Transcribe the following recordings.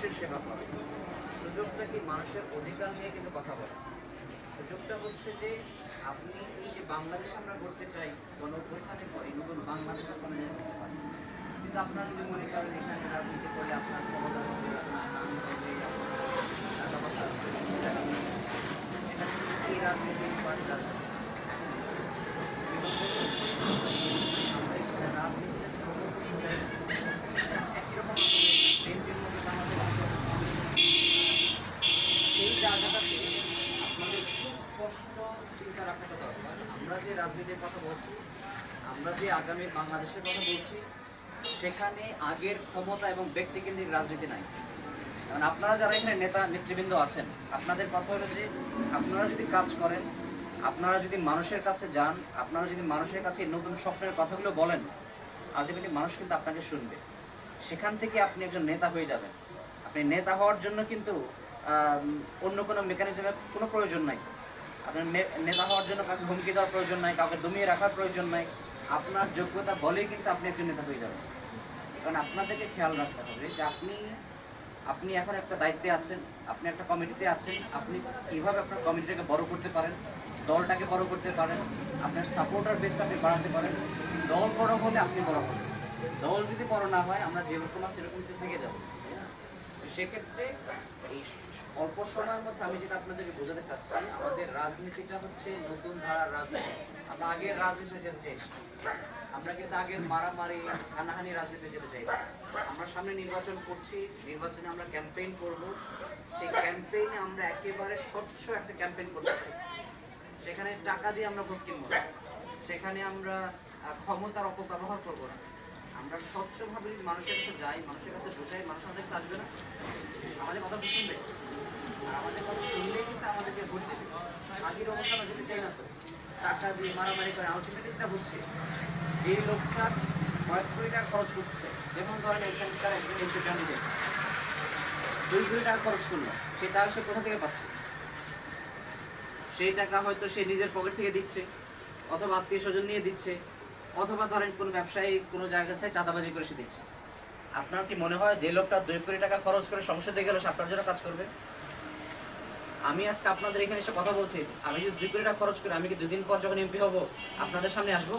মানুষের সেবা করা। সুযোগটা কি মানুষের অধিকার নিয়ে কিন্তু কথা বলা। সুযোগটা হচ্ছে যে আপনি এই যে বাংলাদেশ আমরা করতে চাই, গণঅভ্যুত্থানের পরে নতুন বাংলাদেশ আপনারা যেন করতে পারেন। কিন্তু আপনারা যদি মনে করেন এখানে রাজনীতি করে আপনার ক্ষমতা হবে, আপনার নাম হবে, এই রাজনীতি পার্টি রাজনীতি আমরা এখানে রাজনীতিটা চাই একই রকম সেই জায়গাটাতে আপনাদের খুব স্পষ্ট চিন্তা রাখাটা দরকার। আমরা যে রাজনীতির কথা বলছি, আমরা যে আগামী বাংলাদেশের কথা বলছি, সেখানে আগের ক্ষমতা এবং ব্যক্তিকেন্দ্রিক রাজনীতি নাই। কারণ আপনারা যারা এখানে নেতা নেতৃবৃন্দ আছেন, আপনাদের কথা হলো যে আপনারা যদি কাজ করেন, আপনারা যদি মানুষের কাছে যান, আপনারা যদি মানুষের কাছে নতুন স্বপ্নের কথাগুলো বলেন, আলটিমেটলি মানুষ কিন্তু আপনাকে শুনবে। সেখান থেকে আপনি একজন নেতা হয়ে যাবেন। আপনি নেতা হওয়ার জন্য কিন্তু অন্য কোনো মেকানিজমের কোনো প্রয়োজন নাই। আপনার নেতা হওয়ার জন্য কাউকে হুমকি দেওয়ার প্রয়োজন নাই, কাউকে দমিয়ে রাখার প্রয়োজন নাই। আপনার যোগ্যতা বলেই কিন্তু আপনি একজন নেতা হয়ে যাবেন। কারণ আপনাদেরকে খেয়াল রাখতে হবে যে আপনি এখন একটা দায়িত্বে আছেন, আপনি একটা কমিটিতে আছেন, আপনি কীভাবে আপনার কমিটিটাকে বড় করতে পারেন, দলটাকে বড় করতে পারেন, আপনার সাপোর্টার বেসটা আপনি বাড়াতে পারেন। দল বড় হলে আপনি বড় হবেন। দল যদি বড় না হয়, আমরা যেরকম আছে সেরকম থেকে যাব। তো সেক্ষেত্রে এই অল্প সময়ের মধ্যে আমি যেটা আপনাদেরকে বোঝাতে চাচ্ছি, আমাদের রাজনীতিটা হচ্ছে নতুন ধারার রাজনীতি। আমরা আগের রাজনীতি যেতে চাই, আমরা কিন্তু আগের মারামারি হানাহানি রাজনীতি যেতে চাই। আমরা সামনে নির্বাচন করছি, নির্বাচনে আমরা ক্যাম্পেইন করব। সেই ক্যাম্পেইনে আমরা একেবারে স্বচ্ছ একটা ক্যাম্পেইন করতে চাই। সেখানে টাকা দিয়ে আমরা ভোট কিনবো না, সেখানে আমরা ক্ষমতার অপব্যবহার করবো না। আমরা স্বচ্ছভাবে যদি মানুষের কাছে যাই, মানুষের কাছে বোঝাই, মানুষ আমাদের কাছে আসবে না, আমাদের কথা তো শুনবে। আর আমাদের কথা শুনলেই কিন্তু আমাদেরকে ভোট দেবে। আগের অবস্থা আমরা যেতে চাই না তো, টাকা দিয়ে মারামারি করে। আলটিমেটলি যেটা হচ্ছে, যে লোকটা কয়েক কোটি টাকা খরচ করতেছে, যেমন ধরেন এখানকার একজন এমপি ক্যান্ডিডেট 2 কোটি টাকা খরচ করলো, সেই টাকা সে কোথা থেকে পাচ্ছে? সেই টাকা হয়তো সে নিজের পকেট থেকে দিচ্ছে, অথবা আত্মীয় স্বজন নিয়ে দিচ্ছে, অথবা ধরেন কোনো ব্যবসায়ী কোনো জায়গা থেকে চাঁদাবাজি করে সে দিচ্ছে। আপনার কি মনে হয় যে লোকটা 2 কোটি টাকা খরচ করে সংসদে গেলে সে আপনার জন্য কাজ করবে? আমি আজকে আপনাদের এখানে এসে কথা বলছি, আমি যদি 2 কোটি টাকা খরচ করি, আমি কি 2 দিন পর যখন এমপি হব আপনাদের সামনে আসবো?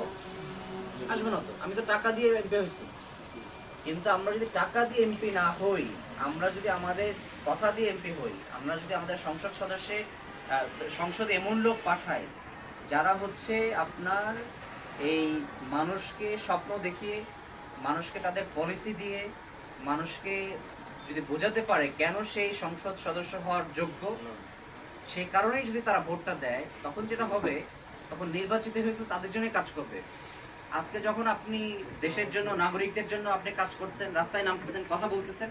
আসবো না তো। আমি তো টাকা দিয়ে এমপি হয়েছি। কিন্তু আমরা যদি টাকা দিয়ে এমপি না হই, আমরা যদি আমাদের কথা দিয়ে এমপি হই, আমরা যদি আমাদের সংসদ সদস্যে সংসদে এমন লোক পাঠাই যারা হচ্ছে আপনার এই মানুষকে স্বপ্ন দেখিয়ে, মানুষকে তাদের পলিসি দিয়ে, মানুষকে যদি বোঝাতে পারে কেন সেই সংসদ সদস্য হওয়ার যোগ্য, সেই কারণেই যদি তারা ভোটটা দেয়, তখন যেটা হবে, তখন নির্বাচিত হয়ে কিন্তু তাদের জন্যই কাজ করবে। আজকে যখন আপনি দেশের জন্য, নাগরিকদের জন্য আপনি কাজ করছেন, রাস্তায় নামতেছেন, কথা বলতেছেন,